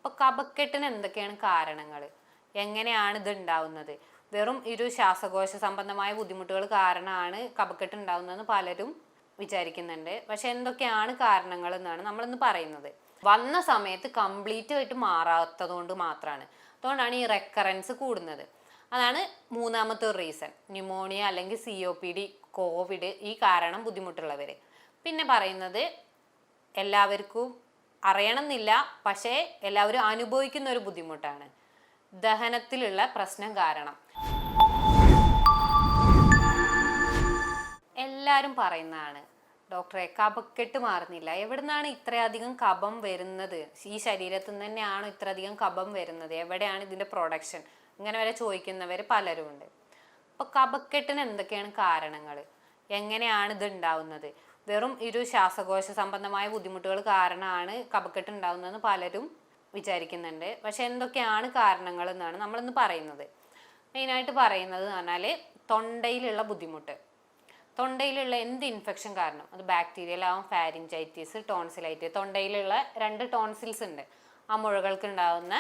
അപ്പോൾ കഫക്കെട്ടിന് എന്തൊക്കെയാണ് കാരണങ്ങൾ, എങ്ങനെയാണ് ഇത് ഉണ്ടാവുന്നത്? വെറും ഒരു ശ്വാസകോശ സംബന്ധമായ ബുദ്ധിമുട്ടുകൾ കാരണമാണ് കഫക്കെട്ട് ഉണ്ടാവുന്നതെന്ന് പലരും വിചാരിക്കുന്നുണ്ട്. പക്ഷെ എന്തൊക്കെയാണ് കാരണങ്ങൾ എന്നാണ് നമ്മളിന്ന് പറയുന്നത്. വന്ന സമയത്ത് കംപ്ലീറ്റ് ആയിട്ട് മാറാത്തത് കൊണ്ട് മാത്രമാണ്. അതുകൊണ്ടാണ് ഈ റെക്കറൻസ് കൂടുന്നത്. അതാണ് മൂന്നാമത്തെ ഒരു റീസൺ. ന്യൂമോണിയ അല്ലെങ്കിൽ COPD, കോവിഡ്, ഈ കാരണം ബുദ്ധിമുട്ടുള്ളവർ. പിന്നെ പറയുന്നത് എല്ലാവർക്കും അറിയണമെന്നില്ല, പക്ഷേ എല്ലാവരും അനുഭവിക്കുന്ന ഒരു ബുദ്ധിമുട്ടാണ്, ദഹനത്തിലുള്ള പ്രശ്നം കാരണം. എല്ലാവരും പറയുന്നതാണ്, ഡോക്ടറെ കഫക്കെട്ട് മാറുന്നില്ല, എവിടുന്നാണ് ഇത്രയധികം കഫം വരുന്നത്? ഈ ശരീരത്തിൽ നിന്ന് തന്നെയാണോ ഇത്രയധികം കഫം വരുന്നത്? എവിടെയാണ് ഇതിൻ്റെ പ്രൊഡക്ഷൻ? ഇങ്ങനെ വരെ ചോദിക്കുന്നവർ പലരും ഉണ്ട്. അപ്പോൾ കഫക്കെട്ടിന് എന്തൊക്കെയാണ് കാരണങ്ങൾ, എങ്ങനെയാണ് ഇത് ഉണ്ടാവുന്നത്? വെറും ഒരു ശ്വാസകോശ സംബന്ധമായ ബുദ്ധിമുട്ടുകൾ കാരണമാണ് കഫക്കെട്ട് ഉണ്ടാവുന്നതെന്ന് പലരും വിചാരിക്കുന്നുണ്ട്. പക്ഷെ എന്തൊക്കെയാണ് കാരണങ്ങൾ എന്നാണ് നമ്മളിന്ന് പറയുന്നത്. മെയിനായിട്ട് പറയുന്നത് എന്ന് പറഞ്ഞാൽ തൊണ്ടയിലുള്ള ബുദ്ധിമുട്ട്. തൊണ്ടയിലുള്ള എന്ത് ഇൻഫെക്ഷൻ കാരണം, അത് ബാക്ടീരിയൽ ആവും, ഫാരിഞ്ചൈറ്റിസ്, ടോൺസിലൈറ്റിസ്. തൊണ്ടയിലുള്ള 2 ടോൺസിൽസ് ഉണ്ട്, ആ മുഴകൾക്ക് ഉണ്ടാകുന്ന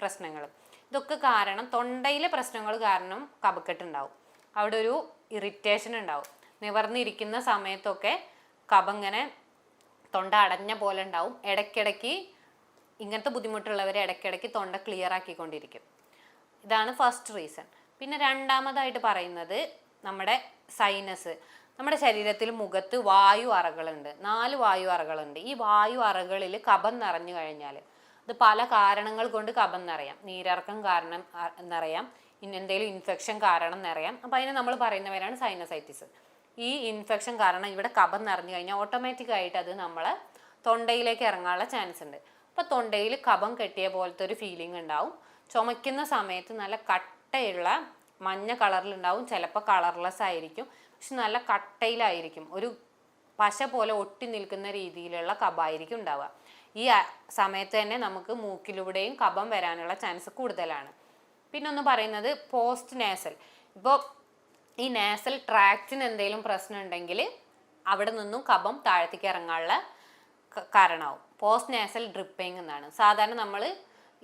പ്രശ്നങ്ങൾ. ഇതൊക്കെ കാരണം, തൊണ്ടയിലെ പ്രശ്നങ്ങൾ കാരണം കഫക്കെട്ട് ഉണ്ടാവും. അവിടെ ഒരു ഇറിറ്റേഷൻ ഉണ്ടാവും. നിവർന്നിരിക്കുന്ന സമയത്തൊക്കെ കഫം ഇങ്ങനെ തൊണ്ട അടഞ്ഞ പോലെ ഉണ്ടാവും. ഇടയ്ക്കിടയ്ക്ക് ഇങ്ങനത്തെ ബുദ്ധിമുട്ടുള്ളവർ ഇടയ്ക്കിടയ്ക്ക് തൊണ്ട ക്ലിയർ ആക്കിക്കൊണ്ടിരിക്കും. ഇതാണ് ഫസ്റ്റ് റീസൺ. പിന്നെ രണ്ടാമതായിട്ട് പറയുന്നത് നമ്മുടെ സൈനസ്. നമ്മുടെ ശരീരത്തിൽ മുഖത്ത് വായു അറകളുണ്ട്, 4 വായു അറകളുണ്ട്. ഈ വായു അറകളിൽ കഫം നിറഞ്ഞു കഴിഞ്ഞാൽ, ഇത് പല കാരണങ്ങൾ കൊണ്ട് കഫം നിറയാം. നീരിറക്കം കാരണം നിറയാം, എന്തെങ്കിലും ഇൻഫെക്ഷൻ കാരണം നിറയാം. അപ്പം അതിന് നമ്മൾ പറയുന്നവരാണ് സൈനസൈറ്റിസ്. ഈ ഇൻഫെക്ഷൻ കാരണം ഇവിടെ കഫം നിറഞ്ഞു കഴിഞ്ഞാൽ ഓട്ടോമാറ്റിക്കായിട്ട് അത് നമ്മളെ തൊണ്ടയിലേക്ക് ഇറങ്ങാനുള്ള ചാൻസ് ഉണ്ട്. അപ്പോൾ തൊണ്ടയിൽ കഫം കെട്ടിയ പോലത്തെ ഒരു ഫീലിംഗ് ഉണ്ടാവും. ചുമയ്ക്കുന്ന സമയത്ത് നല്ല കട്ടയുള്ള മഞ്ഞ കളറിലുണ്ടാവും, ചിലപ്പോൾ കളർലെസ് ആയിരിക്കും, പക്ഷെ നല്ല കട്ടയിലായിരിക്കും. ഒരു പശ പോലെ ഒട്ടി നിൽക്കുന്ന രീതിയിലുള്ള കഫമായിരിക്കും ഉണ്ടാവുക. ഈ സമയത്ത് തന്നെ നമുക്ക് മൂക്കിലൂടെയും കഫം വരാനുള്ള ചാൻസ് കൂടുതലാണ്. പിന്നെ ഒന്ന് പറയുന്നത് പോസ്റ്റ് നേസൽ. ഇപ്പോൾ ഈ നേസൽ ട്രാക്റ്റിന് എന്തെങ്കിലും പ്രശ്നം ഉണ്ടെങ്കിൽ അവിടെ നിന്നും കഫം താഴത്തേക്ക് ഇറങ്ങാനുള്ള കാരണമാവും. പോസ്റ്റ് നേസൽ ഡ്രിപ്പിംഗ് എന്നാണ്. സാധാരണ നമ്മൾ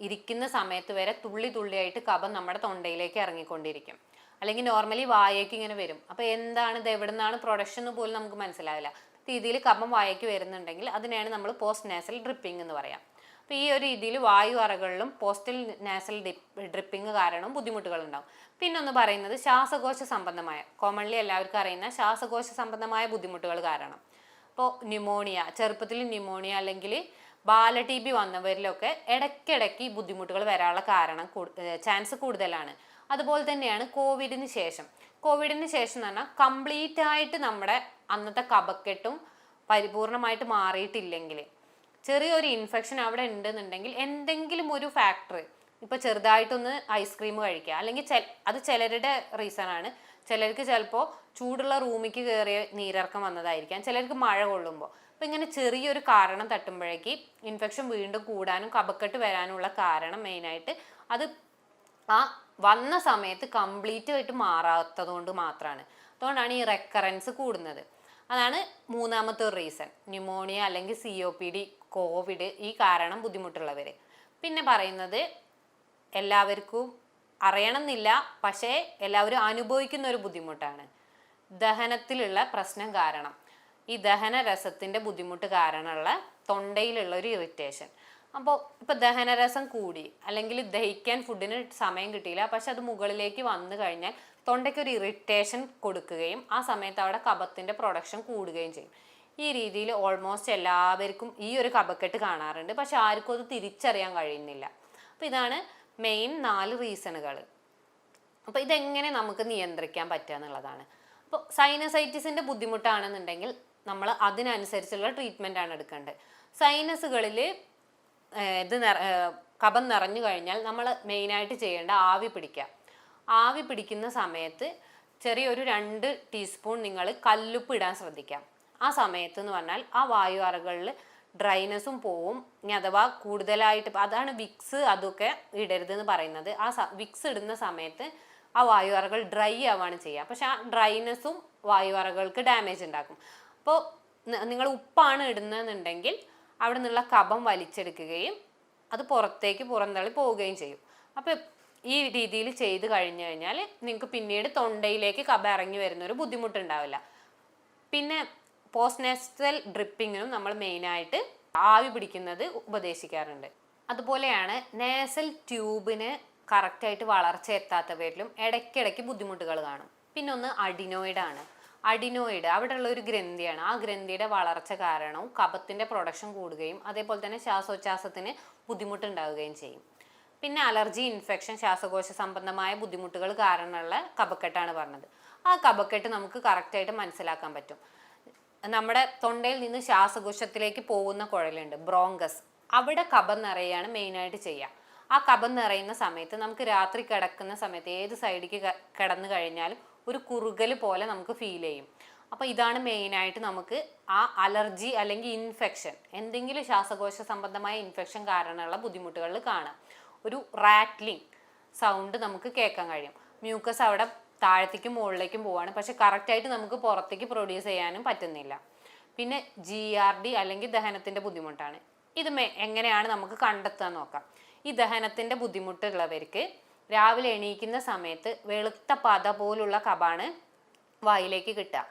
ഇരിക്കുന്ന സമയത്ത് വരെ തുള്ളി തുള്ളിയായിട്ട് കഫം നമ്മുടെ തൊണ്ടയിലേക്ക് ഇറങ്ങിക്കൊണ്ടിരിക്കും. അല്ലെങ്കിൽ നോർമലി വായേക്ക് ഇങ്ങനെ വരും. അപ്പോൾ എന്താണ് ഇത്, എവിടെ നിന്നാണ് പ്രൊഡക്ഷൻ എന്ന് പോലും നമുക്ക് മനസ്സിലാവില്ല. രീതിയിൽ കഫം വായേക്ക് വരുന്നുണ്ടെങ്കിൽ അതിനെയാണ് നമ്മൾ പോസ്റ്റ് നേസൽ ഡ്രിപ്പിംഗ് എന്ന് പറയാം. അപ്പോൾ ഈ ഒരു രീതിയിൽ വായു അറകളിലും പോസ്റ്റൽ നാസൽ ഡ്രിപ്പിംഗ് കാരണം ബുദ്ധിമുട്ടുകൾ ഉണ്ടാവും. പിന്നെ ഒന്ന് പറയുന്നത് ശ്വാസകോശ സംബന്ധമായ, കോമൺലി എല്ലാവർക്കും അറിയുന്ന ശ്വാസകോശ സംബന്ധമായ ബുദ്ധിമുട്ടുകൾ കാരണം. ഇപ്പോൾ ന്യൂമോണിയ, ചെറുപ്പത്തിൽ ന്യൂമോണിയ അല്ലെങ്കിൽ ബാല TB വന്നവരിലൊക്കെ ഇടയ്ക്കിടയ്ക്ക് ബുദ്ധിമുട്ടുകൾ വരാനുള്ള ചാൻസ് കൂടുതലാണ്. അതുപോലെ തന്നെയാണ് കോവിഡിന് ശേഷം. കോവിഡിന് ശേഷം എന്ന് പറഞ്ഞാൽ കംപ്ലീറ്റ് ആയിട്ട് നമ്മുടെ അന്നത്തെ കഫക്കെട്ടും പരിപൂർണമായിട്ട് മാറിയിട്ടില്ലെങ്കിൽ, ചെറിയൊരു ഇൻഫെക്ഷൻ അവിടെ ഉണ്ടെന്നുണ്ടെങ്കിൽ എന്തെങ്കിലും ഒരു ഫാക്ടർ, ഇപ്പോൾ ചെറുതായിട്ടൊന്ന് ഐസ്ക്രീം കഴിക്കുക, അല്ലെങ്കിൽ അത് ചിലരുടെ റീസണാണ്. ചിലർക്ക് ചിലപ്പോൾ ചൂടുള്ള റൂമിലേക്ക് കയറിയ നീരിറക്കം വന്നതായിരിക്കാം, ചിലർക്ക് മഴ കൊള്ളുമ്പോൾ. അപ്പോൾ ഇങ്ങനെ ചെറിയൊരു കാരണം തട്ടുമ്പോഴേക്ക് ഇൻഫെക്ഷൻ വീണ്ടും കൂടാനും കഫക്കെട്ട് വരാനുള്ള കാരണം മെയിനായിട്ട് അത് ആ വന്ന സമയത്ത് കംപ്ലീറ്റ് ആയിട്ട് മാറാത്തത് കൊണ്ട് മാത്രമാണ്. അതുകൊണ്ടാണ് ഈ റെക്കറൻസ് കൂടുന്നത്. അതാണ് മൂന്നാമത്തെ ഒരു റീസൺ, ന്യൂമോണിയ അല്ലെങ്കിൽ COPD, കോവിഡ്, ഈ കാരണം ബുദ്ധിമുട്ടുള്ളവർ. പിന്നെ പറയുന്നത് എല്ലാവർക്കും അറിയണമെന്നില്ല, പക്ഷേ എല്ലാവരും അനുഭവിക്കുന്ന ഒരു ബുദ്ധിമുട്ടാണ്, ദഹനത്തിലുള്ള പ്രശ്നം കാരണം. ഈ ദഹനരസത്തിൻ്റെ ബുദ്ധിമുട്ട് കാരണമുള്ള തൊണ്ടയിലുള്ള ഒരു ഇറിറ്റേഷൻ. അപ്പോൾ ഇപ്പോൾ ദഹനരസം കൂടി അല്ലെങ്കിൽ ദഹിക്കാൻ ഫുഡിന് സമയം കിട്ടിയില്ല, പക്ഷെ അത് മുകളിലേക്ക് വന്നു കഴിഞ്ഞാൽ തൊണ്ടയ്ക്ക് ഒരു ഇറിറ്റേഷൻ കൊടുക്കുകയും ആ സമയത്ത് അവിടെ കഫത്തിൻ്റെ പ്രൊഡക്ഷൻ കൂടുകയും ചെയ്യും. ഈ രീതിയിൽ ഓൾമോസ്റ്റ് എല്ലാവർക്കും ഈ ഒരു കഫക്കെട്ട് കാണാറുണ്ട്, പക്ഷെ ആർക്കും അത് തിരിച്ചറിയാൻ കഴിയുന്നില്ല. അപ്പോൾ ഇതാണ് മെയിൻ 4 റീസണുകൾ. അപ്പോൾ ഇതെങ്ങനെ നമുക്ക് നിയന്ത്രിക്കാൻ പറ്റുക എന്നുള്ളതാണ്. അപ്പോൾ സൈനസൈറ്റിസിൻ്റെ ബുദ്ധിമുട്ടാണെന്നുണ്ടെങ്കിൽ നമ്മൾ അതിനനുസരിച്ചുള്ള ട്രീറ്റ്മെൻ്റ് ആണ് എടുക്കേണ്ടത്. സൈനസുകളിൽ കഫം നിറഞ്ഞു കഴിഞ്ഞാൽ നമ്മൾ മെയിനായിട്ട് ചെയ്യേണ്ട ആവി പിടിക്കുക. ആവി പിടിക്കുന്ന സമയത്ത് ചെറിയൊരു 2 ടീസ്പൂൺ നിങ്ങൾ കല്ലുപ്പ് ഇടാൻ ശ്രദ്ധിക്കാം. ആ സമയത്ത് എന്ന് പറഞ്ഞാൽ ആ വായു അറകളിൽ ഡ്രൈനെസ്സും പോവും. ഇനി അഥവാ കൂടുതലായിട്ട്, അതാണ് വിക്സ് അതൊക്കെ ഇടരുതെന്ന് പറയുന്നത്. ആ വിക്സ് ഇടുന്ന സമയത്ത് ആ വായു അറകൾ ഡ്രൈ ആവുകയാണ് ചെയ്യുക, പക്ഷെ ആ ഡ്രൈനെസ്സും വായു അറകൾക്ക് ഡാമേജ് ഉണ്ടാക്കും. അപ്പോൾ നിങ്ങൾ ഉപ്പാണ് ഇടുന്നതെന്നുണ്ടെങ്കിൽ അവിടെ നിന്നുള്ള കഫം വലിച്ചെടുക്കുകയും അത് പുറത്തേക്ക് പുറന്തള്ളി പോവുകയും ചെയ്യും. അപ്പം ഈ രീതിയിൽ ചെയ്ത് കഴിഞ്ഞു കഴിഞ്ഞാൽ നിങ്ങൾക്ക് പിന്നീട് തൊണ്ടയിലേക്ക് കഫം ഇറങ്ങി വരുന്ന ഒരു ബുദ്ധിമുട്ടുണ്ടാവില്ല. പിന്നെ പോസ്റ്റ് നാസൽ ഡ്രിപ്പിങ്ങിനും നമ്മൾ മെയിനായിട്ട് ആവി പിടിക്കുന്നത് ഉപദേശിക്കാറുണ്ട്. അതുപോലെയാണ് നേസൽ ട്യൂബിന് കറക്റ്റായിട്ട് വളർച്ച എത്താത്തവരിലും ഇടയ്ക്കിടയ്ക്ക് ബുദ്ധിമുട്ടുകൾ കാണും. പിന്നെ ഒന്ന് അഡിനോയിഡാണ്. അഡിനോയിഡ് അവിടെയുള്ള ഒരു ഗ്രന്ഥിയാണ്. ആ ഗ്രന്ഥിയുടെ വളർച്ച കാരണവും കഫത്തിൻ്റെ പ്രൊഡക്ഷൻ കൂടുകയും അതേപോലെ തന്നെ ശ്വാസോച്ഛ്വാസത്തിന് ബുദ്ധിമുട്ടുണ്ടാവുകയും ചെയ്യും. പിന്നെ അലർജി, ഇൻഫെക്ഷൻ, ശ്വാസകോശ സംബന്ധമായ ബുദ്ധിമുട്ടുകൾ കാരണമുള്ള കഫക്കെട്ടാണ് പറഞ്ഞത്. ആ കഫക്കെട്ട് നമുക്ക് കറക്റ്റായിട്ട് മനസ്സിലാക്കാൻ പറ്റും. നമ്മുടെ തൊണ്ടയിൽ നിന്ന് ശ്വാസകോശത്തിലേക്ക് പോകുന്ന കുഴലുണ്ട്, ബ്രോങ്കസ്. അവിടെ കഫം നിറയാണ് മെയിനായിട്ട് ചെയ്യുക. ആ കഫം നിറയുന്ന സമയത്ത് നമുക്ക് രാത്രി കിടക്കുന്ന സമയത്ത് ഏത് സൈഡിലേക്ക് കിടന്നു കഴിഞ്ഞാലും ഒരു കുറുകൽ പോലെ നമുക്ക് ഫീൽ ചെയ്യും. അപ്പോൾ ഇതാണ് മെയിനായിട്ട് നമുക്ക് ആ അലർജി അല്ലെങ്കിൽ ഇൻഫെക്ഷൻ, എന്തെങ്കിലും ശ്വാസകോശ സംബന്ധമായ ഇൻഫെക്ഷൻ കാരണമുള്ള ബുദ്ധിമുട്ടുകളിൽ കാണാം. ഒരു റാറ്റ്ലിംഗ് സൗണ്ട് നമുക്ക് കേൾക്കാൻ കഴിയും. മ്യൂക്കസ് അവിടെ താഴത്തേക്കും മുകളിലേക്കും പോവാണ്, പക്ഷെ കറക്റ്റായിട്ട് നമുക്ക് പുറത്തേക്ക് പ്രൊഡ്യൂസ് ചെയ്യാനും പറ്റുന്നില്ല. പിന്നെ GERD അല്ലെങ്കിൽ ദഹനത്തിൻ്റെ ബുദ്ധിമുട്ടാണ്. ഇത് എങ്ങനെയാണ് നമുക്ക് കണ്ടെത്താൻ നോക്കാം. ഈ ദഹനത്തിൻ്റെ ബുദ്ധിമുട്ടുള്ളവർക്ക് രാവിലെ എണീക്കുന്ന സമയത്ത് വെളുത്ത പത പോലുള്ള കഫാണ് വായിലേക്ക് കിട്ടുക.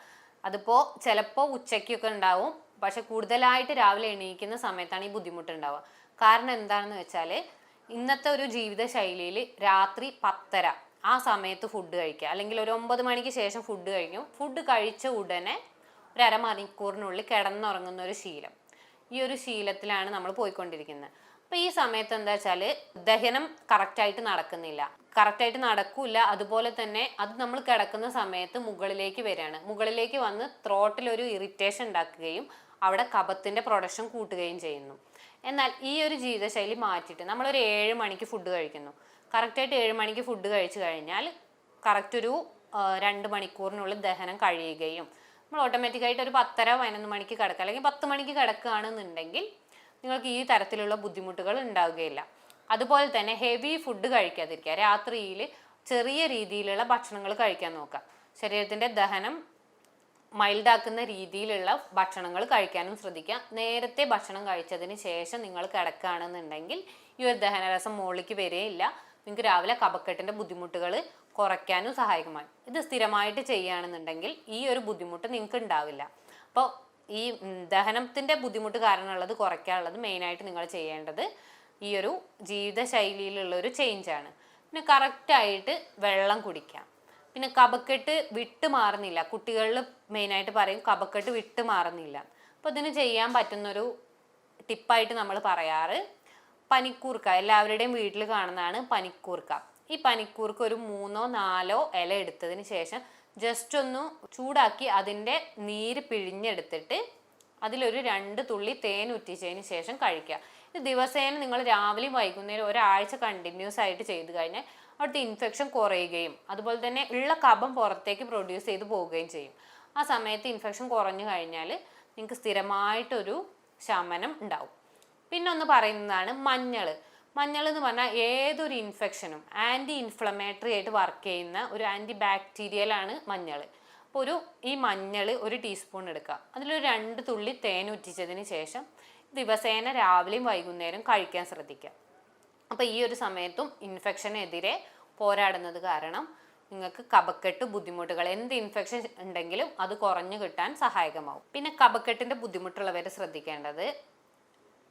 അതിപ്പോൾ ചിലപ്പോൾ ഉച്ചയ്ക്കൊക്കെ ഉണ്ടാവും, പക്ഷെ കൂടുതലായിട്ട് രാവിലെ എണീക്കുന്ന സമയത്താണ് ഈ ബുദ്ധിമുട്ടുണ്ടാവുക. കാരണം എന്താണെന്ന് വെച്ചാൽ ഇന്നത്തെ ഒരു ജീവിത ശൈലിയിൽ രാത്രി 10:30 ആ സമയത്ത് ഫുഡ് കഴിക്കുക, അല്ലെങ്കിൽ ഒരു 9 മണിക്ക് ശേഷം ഫുഡ് കഴിക്കും. ഫുഡ് കഴിച്ച ഉടനെ ഒരു അരമണിക്കൂറിനുള്ളിൽ കിടന്നുറങ്ങുന്ന ഒരു ശീലം, ഈ ഒരു ശീലത്തിലാണ് നമ്മൾ പോയിക്കൊണ്ടിരിക്കുന്നത്. അപ്പോൾ ഈ സമയത്ത് എന്താ വെച്ചാൽ ദഹനം കറക്റ്റായിട്ട് നടക്കുന്നില്ല, കറക്റ്റായിട്ട് നടക്കില്ല. അതുപോലെ തന്നെ അത് നമ്മൾ കിടക്കുന്ന സമയത്ത് മുകളിലേക്ക് വരികയാണ്. മുകളിലേക്ക് വന്ന് ത്രോട്ടിലൊരു ഇറിറ്റേഷൻ ഉണ്ടാക്കുകയും അവിടെ കഫത്തിൻ്റെ പ്രൊഡക്ഷൻ കൂട്ടുകയും ചെയ്യുന്നു. എന്നാൽ ഈ ഒരു ജീവിതശൈലി മാറ്റിയിട്ട് നമ്മളൊരു 7 മണിക്ക് ഫുഡ് കഴിക്കുന്നു. കറക്റ്റായിട്ട് 7 മണിക്ക് ഫുഡ് കഴിച്ചു കഴിഞ്ഞാൽ കറക്റ്റ് ഒരു 2 മണിക്കൂറിനുള്ളിൽ ദഹനം കഴിയുകയും നമ്മൾ ഓട്ടോമാറ്റിക്കായിട്ട് ഒരു 10:30-11 മണിക്ക് കിടക്കുക, അല്ലെങ്കിൽ 10 മണിക്ക് കിടക്കുകയാണെന്നുണ്ടെങ്കിൽ നിങ്ങൾക്ക് ഈ തരത്തിലുള്ള ബുദ്ധിമുട്ടുകൾ ഉണ്ടാവുകയില്ല. അതുപോലെ തന്നെ ഹെവി ഫുഡ് കഴിക്കാതിരിക്കുക. രാത്രിയിൽ ചെറിയ രീതിയിലുള്ള ഭക്ഷണങ്ങൾ കഴിക്കാൻ നോക്കുക. ശരീരത്തിൻ്റെ ദഹനം മൈൽഡാക്കുന്ന രീതിയിലുള്ള ഭക്ഷണങ്ങൾ കഴിക്കാനും ശ്രദ്ധിക്കുക. നേരത്തെ ഭക്ഷണം കഴിച്ചതിന് ശേഷം നിങ്ങൾ കിടക്കുകയാണെന്നുണ്ടെങ്കിൽ ഈ ഒരു ദഹനരസം മുകളിലേക്ക് വരികയില്ല. നിങ്ങൾക്ക് രാവിലെ കഫക്കെട്ടിൻ്റെ ബുദ്ധിമുട്ടുകൾ കുറയ്ക്കാനും സഹായകമായി. ഇത് സ്ഥിരമായിട്ട് ചെയ്യുകയാണെന്നുണ്ടെങ്കിൽ ഈ ഒരു ബുദ്ധിമുട്ട് നിങ്ങൾക്ക് ഉണ്ടാവില്ല. അപ്പോൾ ഈ ദഹനത്തിൻ്റെ ബുദ്ധിമുട്ട് കാരണമുള്ളത് കുറയ്ക്കാനുള്ളത് മെയിനായിട്ട് നിങ്ങൾ ചെയ്യേണ്ടത് ഈ ഒരു ജീവിതശൈലിയിലുള്ള ഒരു ചേഞ്ചാണ്. പിന്നെ കറക്റ്റായിട്ട് വെള്ളം കുടിക്കാം. പിന്നെ കഫക്കെട്ട് വിട്ട് മാറുന്നില്ല, കുട്ടികളിൽ മെയിനായിട്ട് പറയും കഫക്കെട്ട് വിട്ട് മാറുന്നില്ല. അപ്പോൾ ഇതിന് ചെയ്യാൻ പറ്റുന്നൊരു ടിപ്പായിട്ട് നമ്മൾ പറയാറ് പനിക്കൂർക്ക. എല്ലാവരുടെയും വീട്ടിൽ കാണുന്നതാണ് പനിക്കൂർക്ക. ഈ പനിക്കൂർക്ക ഒരു 3-4 ഇല എടുത്തതിന് ശേഷം ജസ്റ്റ് ഒന്ന് ചൂടാക്കി അതിൻ്റെ നീര് പിഴിഞ്ഞെടുത്തിട്ട് അതിലൊരു 2 തുള്ളി തേൻ ഉറ്റിച്ചതിന് ശേഷം കഴിക്കുക. ഇത് ദിവസേന നിങ്ങൾ രാവിലെയും വൈകുന്നേരം ഒരാഴ്ച കണ്ടിന്യൂസ് ആയിട്ട് ചെയ്ത് കഴിഞ്ഞാൽ അവിടുത്തെ ഇൻഫെക്ഷൻ കുറയുകയും അതുപോലെ തന്നെ ഉള്ള കഫം പുറത്തേക്ക് പ്രൊഡ്യൂസ് ചെയ്ത് പോവുകയും ചെയ്യും. ആ സമയത്ത് ഇൻഫെക്ഷൻ കുറഞ്ഞു കഴിഞ്ഞാൽ നിങ്ങൾക്ക് സ്ഥിരമായിട്ടൊരു ശമനം ഉണ്ടാവും. പിന്നെ ഒന്ന് പറയുന്നതാണ് മഞ്ഞൾ. മഞ്ഞൾ എന്ന് പറഞ്ഞാൽ ഏതൊരു ഇൻഫെക്ഷനും ആൻറ്റി ഇൻഫ്ലമേറ്ററി ആയിട്ട് വർക്ക് ചെയ്യുന്ന ഒരു ആൻറ്റി ബാക്ടീരിയലാണ് മഞ്ഞൾ. അപ്പോൾ ഈ മഞ്ഞൾ ഒരു ടീസ്പൂൺ എടുക്കുക, അതിലൊരു 2 തുള്ളി തേൻ ഉറ്റിച്ചതിന് ശേഷം ദിവസേന രാവിലെയും വൈകുന്നേരം കഴിക്കാൻ ശ്രദ്ധിക്കുക. അപ്പോൾ ഈ ഒരു സമയത്തും ഇൻഫെക്ഷനെതിരെ പോരാടുന്നത് കാരണം നിങ്ങൾക്ക് കഫക്കെട്ട് ബുദ്ധിമുട്ടുകൾ എന്ത് ഇൻഫെക്ഷൻ ഉണ്ടെങ്കിലും അത് കുറഞ്ഞു കിട്ടാൻ സഹായകമാവും. പിന്നെ കഫക്കെട്ടിൻ്റെ ബുദ്ധിമുട്ടുള്ളവർ ശ്രദ്ധിക്കേണ്ടത്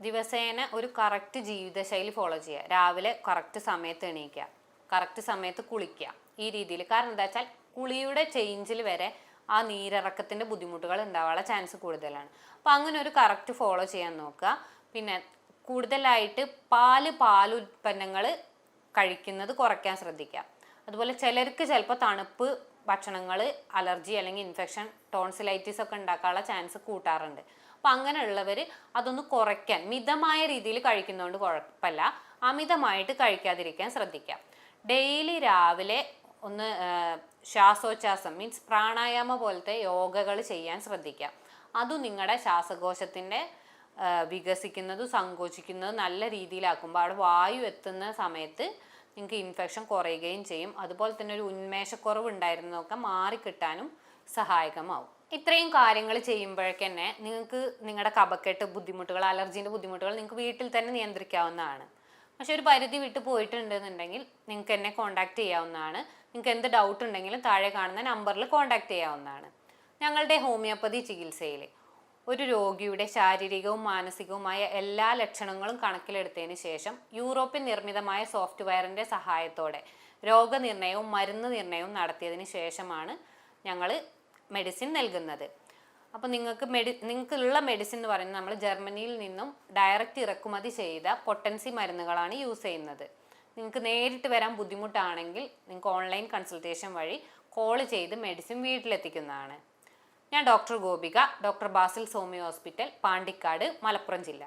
ദിവസേന ഒരു കറക്റ്റ് ജീവിതശൈലി ഫോളോ ചെയ്യുക. രാവിലെ കറക്റ്റ് സമയത്ത് എണീക്കുക, കറക്റ്റ് സമയത്ത് കുളിക്കുക, ഈ രീതിയിൽ. കാരണം എന്താ വെച്ചാൽ കുളിയുടെ ചേഞ്ചിൽ വരെ ആ നീരിറക്കത്തിൻ്റെ ബുദ്ധിമുട്ടുകൾ ഉണ്ടാവാനുള്ള ചാൻസ് കൂടുതലാണ്. അപ്പോൾ അങ്ങനെ ഒരു കറക്റ്റ് ഫോളോ ചെയ്യാൻ നോക്കുക. പിന്നെ കൂടുതലായിട്ട് പാലുൽപ്പന്നങ്ങൾ കഴിക്കുന്നത് കുറയ്ക്കാൻ ശ്രദ്ധിക്കുക. അതുപോലെ ചിലർക്ക് ചിലപ്പോൾ തണുപ്പ് ഭക്ഷണങ്ങൾ അലർജി അല്ലെങ്കിൽ ഇൻഫെക്ഷൻ, ടോൺസിലൈറ്റിസ് ഒക്കെ ഉണ്ടാക്കാനുള്ള ചാൻസ് കൂട്ടാറുണ്ട്. അപ്പം അങ്ങനെയുള്ളവർ അതൊന്ന് കുറയ്ക്കാൻ മിതമായ രീതിയിൽ കഴിക്കുന്നതുകൊണ്ട് കുഴപ്പമില്ല, അമിതമായിട്ട് കഴിക്കാതിരിക്കാൻ ശ്രദ്ധിക്കുക. ഡെയിലി രാവിലെ ഒന്ന് ശ്വാസോച്ഛ്വാസം മീൻസ് പ്രാണായാമ പോലത്തെ യോഗകൾ ചെയ്യാൻ ശ്രദ്ധിക്കുക. അതും നിങ്ങളുടെ ശ്വാസകോശത്തിൻ്റെ വികസിക്കുന്നതും സങ്കോചിക്കുന്നതും നല്ല രീതിയിലാക്കുമ്പോൾ അവിടെ വായു എത്തുന്ന സമയത്ത് നിങ്ങൾക്ക് ഇൻഫെക്ഷൻ കുറയുകയും ചെയ്യും. അതുപോലെ തന്നെ ഒരു ഉന്മേഷക്കുറവ് ഉണ്ടായിരുന്നതൊക്കെ മാറിക്കിട്ടാനും സഹായകമാവും. ഇത്രയും കാര്യങ്ങൾ ചെയ്യുമ്പോഴേക്ക് തന്നെ നിങ്ങൾക്ക് നിങ്ങളുടെ കഫക്കെട്ട് ബുദ്ധിമുട്ടുകൾ, അലർജീൻ്റെ ബുദ്ധിമുട്ടുകൾ നിങ്ങൾക്ക് വീട്ടിൽ തന്നെ നിയന്ത്രിക്കാവുന്നതാണ്. പക്ഷെ ഒരു പരിധി വിട്ട് പോയിട്ടുണ്ടെന്നുണ്ടെങ്കിൽ നിങ്ങൾക്ക് എന്നെ കോൺടാക്ട് ചെയ്യാവുന്നതാണ്. നിങ്ങൾക്ക് എന്ത് ഡൗട്ട് ഉണ്ടെങ്കിലും താഴെ കാണുന്ന നമ്പറിൽ കോൺടാക്ട് ചെയ്യാവുന്നതാണ്. ഞങ്ങളുടെ ഹോമിയോപ്പതി ചികിത്സയിൽ ഒരു രോഗിയുടെ ശാരീരികവും മാനസികവുമായ എല്ലാ ലക്ഷണങ്ങളും കണക്കിലെടുത്തതിന് ശേഷം യൂറോപ്യൻ നിർമ്മിതമായ സോഫ്റ്റ്വെയറിൻ്റെ സഹായത്തോടെ രോഗനിർണയവും മരുന്ന് നിർണയവും നടത്തിയതിന് ശേഷമാണ് ഞങ്ങൾ മെഡിസിൻ നൽകുന്നത്. അപ്പോൾ നിങ്ങൾക്കുള്ള മെഡിസിൻ എന്ന് പറയുന്നത് നമ്മൾ ജർമ്മനിയിൽ നിന്നും ഡയറക്റ്റ് ഇറക്കുമതി ചെയ്ത പൊട്ടൻസി മരുന്നുകളാണ് യൂസ് ചെയ്യുന്നത്. നിങ്ങൾക്ക് നേരിട്ട് വരാൻ ബുദ്ധിമുട്ടാണെങ്കിൽ നിങ്ങൾക്ക് ഓൺലൈൻ കൺസൾട്ടേഷൻ വഴി കോൾ ചെയ്ത് മെഡിസിൻ വീട്ടിലെത്തിക്കുന്നതാണ്. ഞാൻ doctor Gopika, doctor Basil homeo hospital, Pandikkad, Malappuram ജില്ല.